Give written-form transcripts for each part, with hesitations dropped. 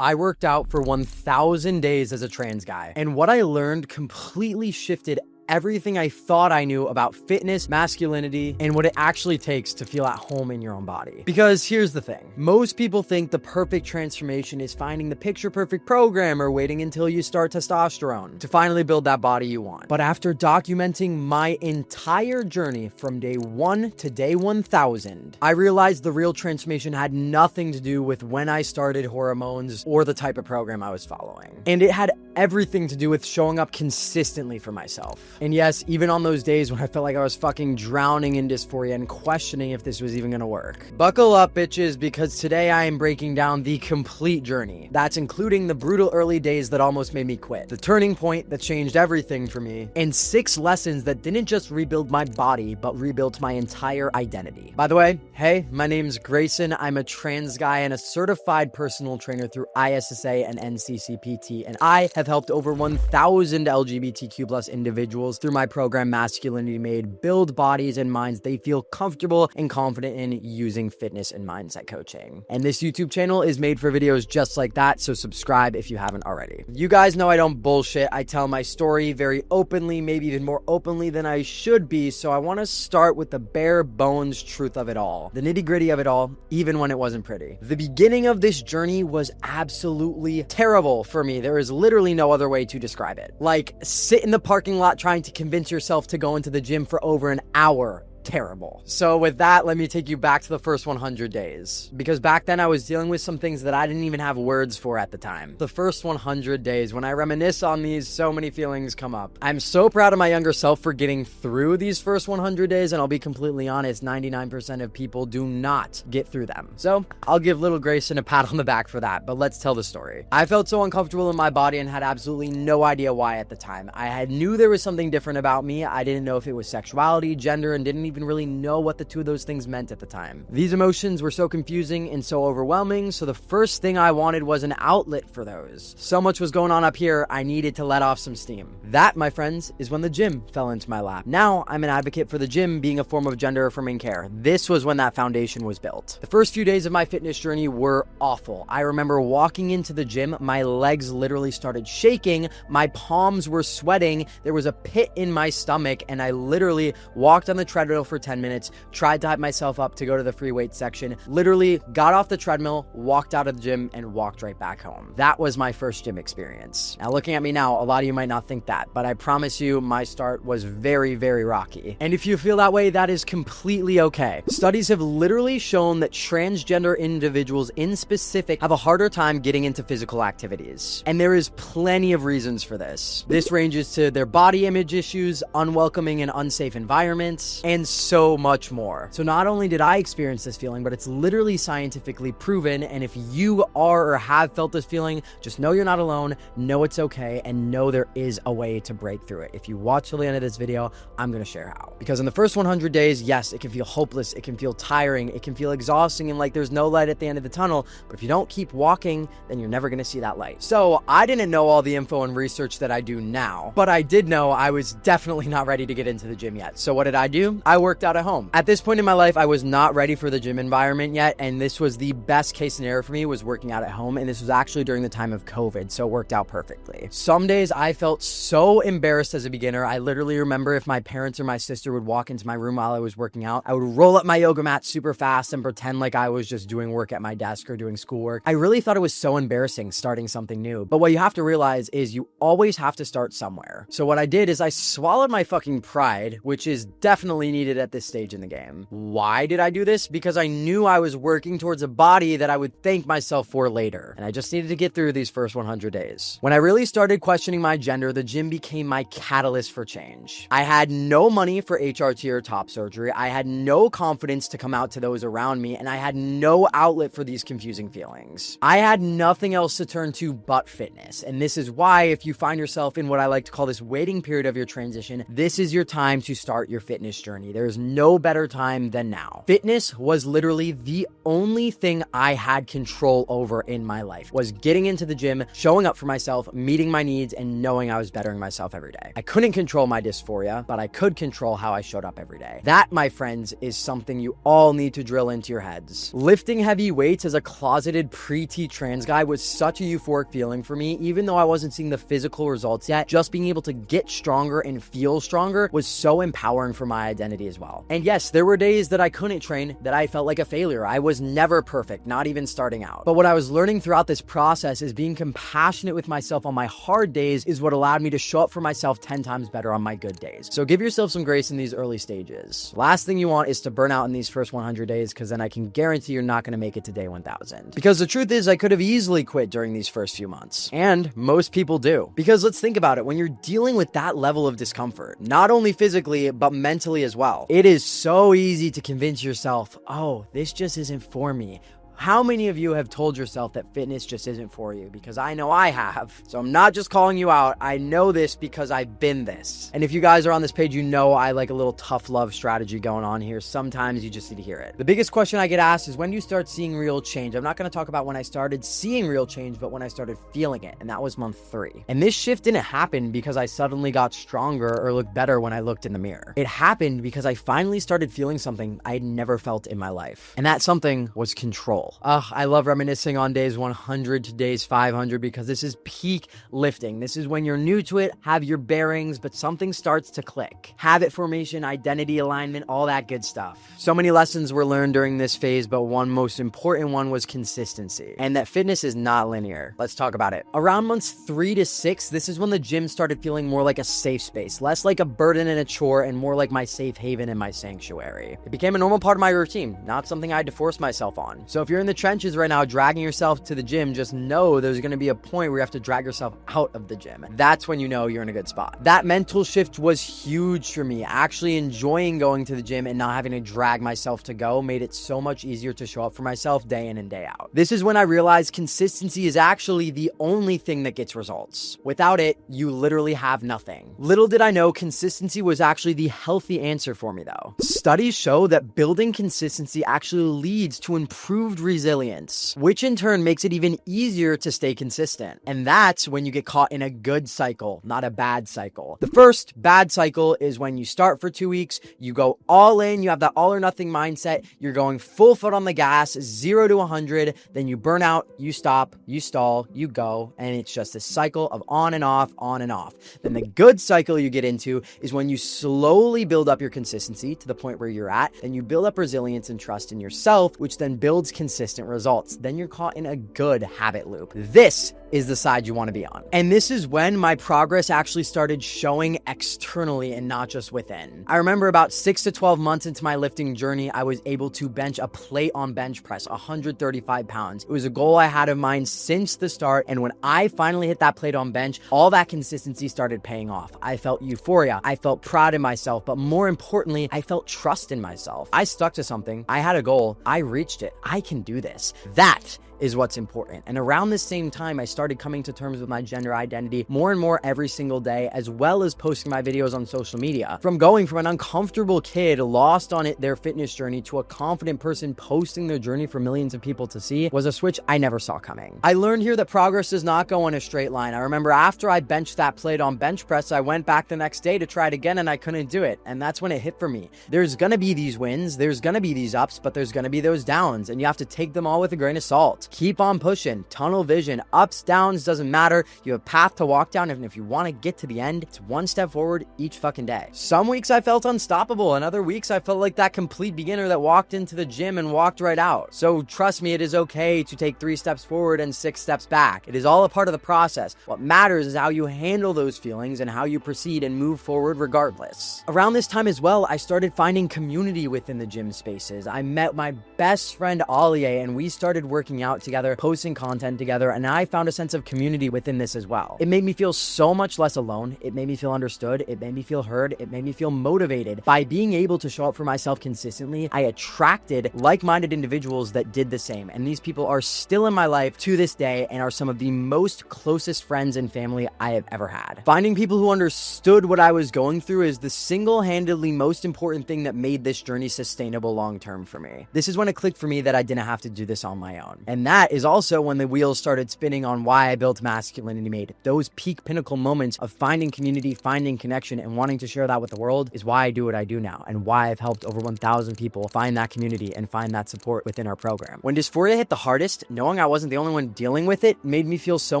I worked out for 1,000 days as a trans guy, and what I learned completely shifted everything I thought I knew about fitness, masculinity, and what it actually takes to feel at home in your own body. Because here's the thing. Most people think the perfect transformation is finding the picture-perfect program or waiting until you start testosterone to finally build that body you want. But after documenting my entire journey from day 1 to day 1,000, I realized the real transformation had nothing to do with when I started hormones or the type of program I was following. And it had everything to do with showing up consistently for myself. And yes, even on those days when I felt like I was fucking drowning in dysphoria and questioning if this was even gonna work. Buckle up, bitches, because today I am breaking down the complete journey. That's including the brutal early days that almost made me quit, the turning point that changed everything for me, and 6 lessons that didn't just rebuild my body, but rebuilt my entire identity. By the way, hey, my name's Grayson. I'm a trans guy and a certified personal trainer through ISSA and NCCPT, and I have helped over 1,000 LGBTQ+ individuals through my program Masculinity Made build bodies and minds they feel comfortable and confident in using fitness and mindset coaching. And this YouTube channel is made for videos just like that, so subscribe if you haven't already. You guys know I don't bullshit. I tell my story very openly, maybe even more openly than I should be, so I want to start with the bare bones truth of it all, the nitty-gritty of it all, even when it wasn't pretty. The beginning of this journey was absolutely terrible for me. There is literally no other way to describe it. Like, sit in the parking lot trying to convince yourself to go into the gym for over an hour. Terrible. So with that, let me take you back to the first 100 days. Because back then I was dealing with some things that I didn't even have words for at the time. The first 100 days, when I reminisce on these, so many feelings come up. I'm so proud of my younger self for getting through these first 100 days, and I'll be completely honest, 99% of people do not get through them. So I'll give little Grayson a pat on the back for that, but let's tell the story. I felt so uncomfortable in my body and had absolutely no idea why at the time. I knew there was something different about me. I didn't know if it was sexuality, gender, and didn't even really know what the two of those things meant at the time. These emotions were so confusing and so overwhelming, so the first thing I wanted was an outlet for those. So much was going on up here, I needed to let off some steam. That, my friends, is when the gym fell into my lap. Now, I'm an advocate for the gym being a form of gender-affirming care. This was when that foundation was built. The first few days of my fitness journey were awful. I remember walking into the gym, my legs literally started shaking, my palms were sweating, there was a pit in my stomach, and I literally walked on the treadmill for 10 minutes, tried to hype myself up to go to the free weight section, literally got off the treadmill, walked out of the gym, and walked right back home. That was my first gym experience. Now, looking at me now, a lot of you might not think that, but I promise you my start was very, very rocky. And if you feel that way, that is completely okay. Studies have literally shown that transgender individuals in specific have a harder time getting into physical activities. And there is plenty of reasons for this. This ranges to their body image issues, unwelcoming and unsafe environments, and so much more. So not only did I experience this feeling, but it's literally scientifically proven, and if you are or have felt this feeling, just know you're not alone, know it's okay, and know there is a way to break through it. If you watch till the end of this video, I'm gonna share how. Because in the first 100 days, yes, it can feel hopeless, it can feel tiring, it can feel exhausting, and like there's no light at the end of the tunnel, but if you don't keep walking, then you're never gonna see that light. So I didn't know all the info and research that I do now, but I did know I was definitely not ready to get into the gym yet. So what did I do? I worked out at home. At this point in my life, I was not ready for the gym environment yet, and this was the best case scenario for me, was working out at home, and this was actually during the time of COVID, so it worked out perfectly. Some days I felt so embarrassed as a beginner. I literally remember if my parents or my sister would walk into my room while I was working out, I would roll up my yoga mat super fast and pretend like I was just doing work at my desk or doing schoolwork. I really thought it was so embarrassing starting something new, but what you have to realize is you always have to start somewhere. So what I did is I swallowed my fucking pride, which is definitely needed at this stage in the game. Why did I do this? Because I knew I was working towards a body that I would thank myself for later, and I just needed to get through these first 100 days. When I really started questioning my gender, the gym became my catalyst for change. I had no money for HRT or top surgery, I had no confidence to come out to those around me, and I had no outlet for these confusing feelings. I had nothing else to turn to but fitness, and this is why if you find yourself in what I like to call this waiting period of your transition, this is your time to start your fitness journey. There's no better time than now. Fitness was literally the only thing I had control over in my life, was getting into the gym, showing up for myself, meeting my needs, and knowing I was bettering myself every day. I couldn't control my dysphoria, but I could control how I showed up every day. That, my friends, is something you all need to drill into your heads. Lifting heavy weights as a closeted pre-T trans guy was such a euphoric feeling for me. Even though I wasn't seeing the physical results yet, just being able to get stronger and feel stronger was so empowering for my identity as well. And yes, there were days that I couldn't train, that I felt like a failure. I was never perfect, not even starting out. But what I was learning throughout this process is being compassionate with myself on my hard days is what allowed me to show up for myself 10 times better on my good days. So give yourself some grace in these early stages. Last thing you want is to burn out in these first 100 days, because then I can guarantee you're not going to make it to day 1000. Because the truth is, I could have easily quit during these first few months. And most people do. Because let's think about it. When you're dealing with that level of discomfort, not only physically, but mentally as well, it is so easy to convince yourself, oh, this just isn't for me. How many of you have told yourself that fitness just isn't for you? Because I know I have. So I'm not just calling you out. I know this because I've been this. And if you guys are on this page, you know I like a little tough love strategy going on here. Sometimes you just need to hear it. The biggest question I get asked is, when do you start seeing real change? I'm not going to talk about when I started seeing real change, but when I started feeling it. And that was month 3. And this shift didn't happen because I suddenly got stronger or looked better when I looked in the mirror. It happened because I finally started feeling something I'd never felt in my life. And that something was control. I love reminiscing on days 100 to days 500 because this is peak lifting. This is when you're new to it, have your bearings, but something starts to click. Habit formation, identity alignment, all that good stuff. So many lessons were learned during this phase, but one most important one was consistency, and that fitness is not linear. Let's talk about it. Around months 3 to 6, this is when the gym started feeling more like a safe space, less like a burden and a chore, and more like my safe haven and my sanctuary. It became a normal part of my routine, not something I had to force myself on. So if you're in the trenches right now dragging yourself to the gym, just know there's going to be a point where you have to drag yourself out of the gym. That's when you know you're in a good spot. That mental shift was huge for me. Actually enjoying going to the gym and not having to drag myself to go made it so much easier to show up for myself day in and day out. This is when I realized consistency is actually the only thing that gets results. Without it, you literally have nothing. Little did I know consistency was actually the healthy answer for me though. Studies show that building consistency actually leads to improved resilience, which in turn makes it even easier to stay consistent. And that's when you get caught in a good cycle, not a bad cycle. The first bad cycle is when you start for 2 weeks, you go all in, you have that all or nothing mindset, you're going full foot on the gas, 0 to 100, then you burn out, you stop, you stall, you go, and it's just a cycle of on and off, on and off. Then the good cycle you get into is when you slowly build up your consistency to the point where you're at, and you build up resilience and trust in yourself, which then builds consistent results. Then you're caught in a good habit loop. This is the side you want to be on. And this is when my progress actually started showing externally and not just within. I remember about 6 to 12 months into my lifting journey, I was able to bench a plate on bench press, 135 pounds. It was a goal I had of mine since the start. And when I finally hit that plate on bench, all that consistency started paying off. I felt euphoria. I felt proud in myself, but more importantly, I felt trust in myself. I stuck to something. I had a goal. I reached it. I can do this. That is what's important. And around the same time, I started coming to terms with my gender identity more and more every single day, as well as posting my videos on social media. From going from an uncomfortable kid lost on their fitness journey to a confident person posting their journey for millions of people to see was a switch I never saw coming. I learned here that progress does not go in a straight line. I remember after I benched that plate on bench press, I went back the next day to try it again and I couldn't do it. And that's when it hit for me. There's gonna be these wins, there's gonna be these ups, but there's gonna be those downs, and you have to take them all with a grain of salt. Keep on pushing, tunnel vision, ups, downs, doesn't matter. You have a path to walk down, and if you want to get to the end, it's one step forward each fucking day. Some weeks I felt unstoppable, and other weeks I felt like that complete beginner that walked into the gym and walked right out. So trust me, it is okay to take 3 steps forward and 6 steps back. It is all a part of the process. What matters is how you handle those feelings and how you proceed and move forward regardless. Around this time as well, I started finding community within the gym spaces. I met my best friend Alia, and we started working out out together, posting content together, and I found a sense of community within this as well. It made me feel so much less alone. It made me feel understood. It made me feel heard. It made me feel motivated. By being able to show up for myself consistently, I attracted like-minded individuals that did the same. And these people are still in my life to this day and are some of the most closest friends and family I have ever had. Finding people who understood what I was going through is the single-handedly most important thing that made this journey sustainable long-term for me. This is when it clicked for me that I didn't have to do this on my own. And that is also when the wheels started spinning on why I built Masculinity Made. Those peak pinnacle moments of finding community, finding connection, and wanting to share that with the world is why I do what I do now, and why I've helped over 1,000 people find that community and find that support within our program. When dysphoria hit the hardest, knowing I wasn't the only one dealing with it made me feel so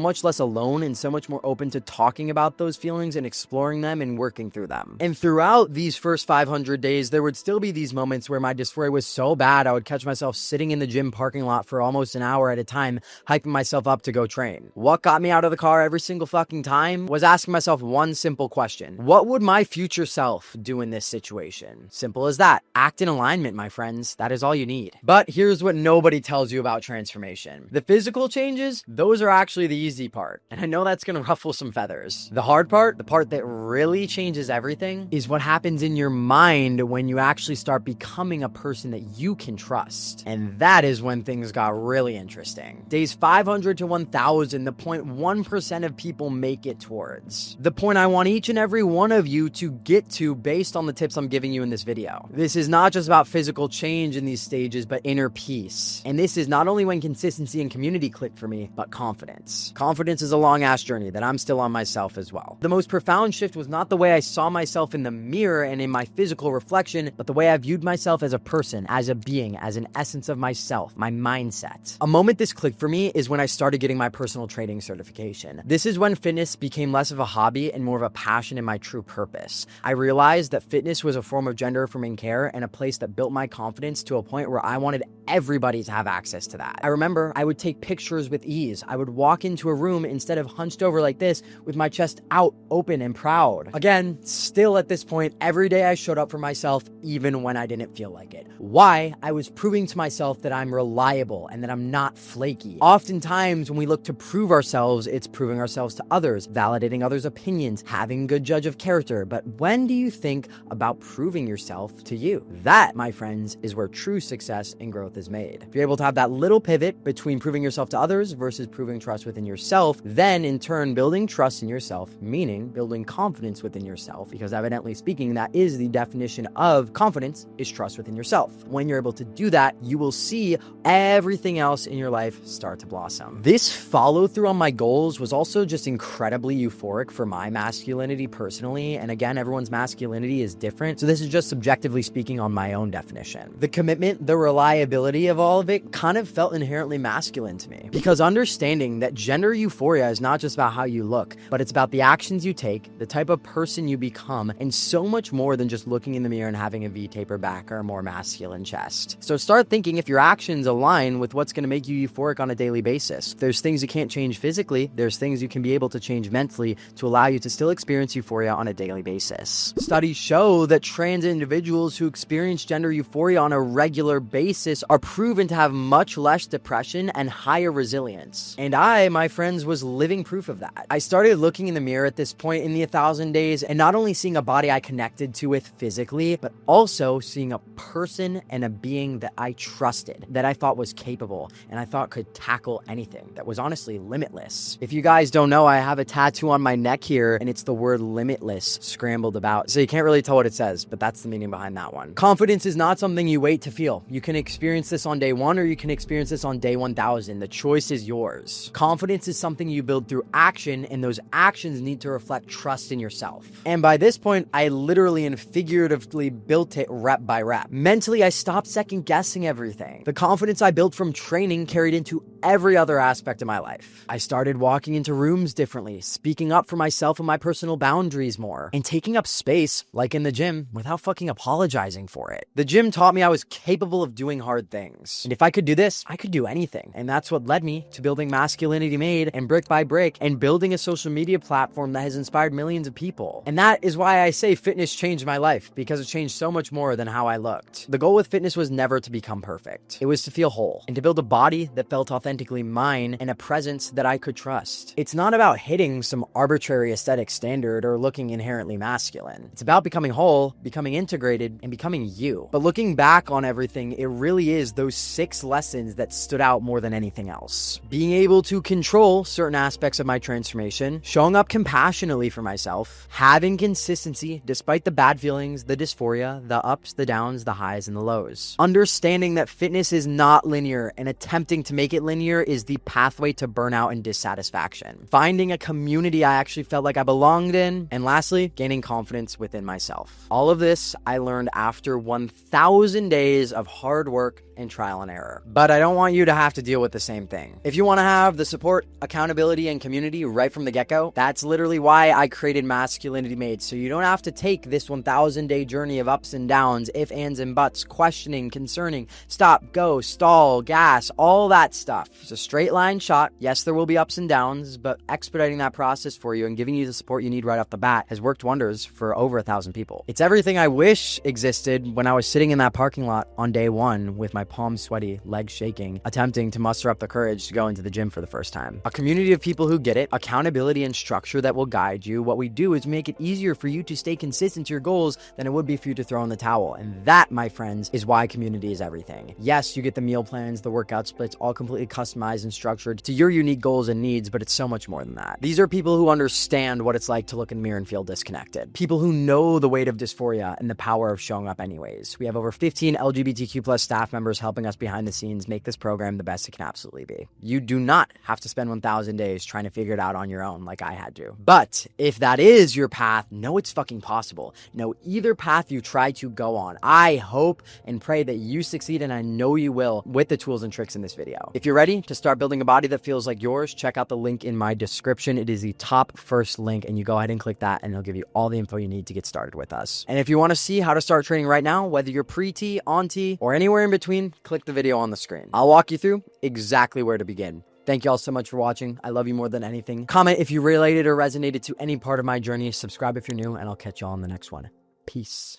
much less alone and so much more open to talking about those feelings and exploring them and working through them. And throughout these first 500 days, there would still be these moments where my dysphoria was so bad, I would catch myself sitting in the gym parking lot for almost an hour at a time, hyping myself up to go train. What got me out of the car every single fucking time was asking myself one simple question. What would my future self do in this situation? Simple as that. Act in alignment, my friends. That is all you need. But here's what nobody tells you about transformation. The physical changes, those are actually the easy part. And I know that's gonna ruffle some feathers. The hard part, the part that really changes everything, is what happens in your mind when you actually start becoming a person that you can trust. And that is when things got really interesting. Days 500 to 1,000, the point 1% of people make it towards. The point I want each and every one of you to get to based on the tips I'm giving you in this video. This is not just about physical change in these stages, but inner peace. And this is not only when consistency and community click for me, but confidence. Confidence is a long ass journey that I'm still on myself as well. The most profound shift was not the way I saw myself in the mirror and in my physical reflection, but the way I viewed myself as a person, as a being, as an essence of myself, my mindset. A moment this clicked for me is when I started getting my personal training certification. This is when fitness became less of a hobby and more of a passion and my true purpose. I realized that fitness was a form of gender affirming care and a place that built my confidence to a point where I wanted everybody to have access to that. I remember I would take pictures with ease. I would walk into a room instead of hunched over like this with my chest out, open and proud. Again, still at this point, every day I showed up for myself even when I didn't feel like it. Why? I was proving to myself that I'm reliable and that I'm not flaky. Oftentimes when we look to prove ourselves, it's proving ourselves to others, validating others' opinions, having good judge of character. But when do you think about proving yourself to you? That, my friends, is where true success and growth is made. If you're able to have that little pivot between proving yourself to others versus proving trust within yourself, then in turn building trust in yourself, meaning building confidence within yourself, because evidently speaking, that is the definition of confidence, is trust within yourself. When you're able to do that, you will see everything else in your life start to blossom. This follow through on my goals was also just incredibly euphoric for my masculinity personally. And again, everyone's masculinity is different. So this is just subjectively speaking on my own definition. The commitment, the reliability of all of it kind of felt inherently masculine to me, because understanding that gender euphoria is not just about how you look, but it's about the actions you take, the type of person you become, and so much more than just looking in the mirror and having a V-taper back or a more masculine chest. So start thinking if your actions align with what's going to make you euphoric on a daily basis. There's things you can't change physically. There's things you can be able to change mentally to allow you to still experience euphoria on a daily basis. Studies show that trans individuals who experience gender euphoria on a regular basis are proven to have much less depression and higher resilience. And I, my friends, was living proof of that. I started looking in the mirror at this point in the 1,000 days and not only seeing a body I connected to with physically, but also seeing a person and a being that I trusted, that I thought was capable, and I thought could tackle anything, that was honestly limitless. If you guys don't know, I have a tattoo on my neck here, and it's the word limitless scrambled about. So you can't really tell what it says, but that's the meaning behind that one. Confidence is not something you wait to feel. You can experience this on day 1 or you can experience this on day 1,000. The choice is yours. Confidence is something you build through action, and those actions need to reflect trust in yourself. And by this point, I literally and figuratively built it rep by rep. Mentally, I stopped second guessing everything. The confidence I built from training carried into every other aspect of my life. I started walking into rooms differently, speaking up for myself and my personal boundaries more, and taking up space, like in the gym, without fucking apologizing for it. The gym taught me I was capable of doing hard things. And if I could do this, I could do anything. And that's what led me to building Masculinity Made and brick by brick and building a social media platform that has inspired millions of people. And that is why I say fitness changed my life, because it changed so much more than how I looked. The goal with fitness was never to become perfect. It was to feel whole and to build a body that felt authentic authentically mine and a presence that I could trust. It's not about hitting some arbitrary aesthetic standard or looking inherently masculine. It's about becoming whole, becoming integrated, and becoming you. But looking back on everything, it really is those 6 lessons that stood out more than anything else. Being able to control certain aspects of my transformation, showing up compassionately for myself, having consistency despite the bad feelings, the dysphoria, the ups, the downs, the highs, and the lows. Understanding that fitness is not linear and attempting to make it linear is the pathway to burnout and dissatisfaction. Finding a community I actually felt like I belonged in, and lastly, gaining confidence within myself. All of this I learned after 1,000 days of hard work and trial and error. But I don't want you to have to deal with the same thing. If you want to have the support, accountability, and community right from the get-go, that's literally why I created Masculinity Made, so you don't have to take this 1,000-day journey of ups and downs, if, ands, and buts, questioning, concerning, stop, go, stall, gas, all that stuff. It's a straight line shot. Yes, there will be ups and downs, but expediting that process for you and giving you the support you need right off the bat has worked wonders for over 1,000 people. It's everything I wish existed when I was sitting in that parking lot on day 1 with my palms sweaty, legs shaking, attempting to muster up the courage to go into the gym for the first time. A community of people who get it, accountability and structure that will guide you. What we do is make it easier for you to stay consistent to your goals than it would be for you to throw in the towel. And that, my friends, is why community is everything. Yes, you get the meal plans, the workout splits, all completely customized and structured to your unique goals and needs, but it's so much more than that. These are people who understand what it's like to look in the mirror and feel disconnected. People who know the weight of dysphoria and the power of showing up anyways. We have over 15 LGBTQ+ staff members helping us behind the scenes make this program the best it can absolutely be. You do not have to spend 1,000 days trying to figure it out on your own like I had to. But if that is your path, know it's fucking possible. Know either path you try to go on, I hope and pray that you succeed, and I know you will with the tools and tricks in this video. If you're ready to start building a body that feels like yours, check out the link in my description. It is the top first link, and you go ahead and click that and it'll give you all the info you need to get started with us. And if you want to see how to start training right now, whether you're pre-T, on T, or anywhere in between, click the video on the screen. I'll walk you through exactly where to begin. Thank you all so much for watching. I love you more than anything. Comment if you related or resonated to any part of my journey. Subscribe if you're new, and I'll catch you all in the next one. Peace.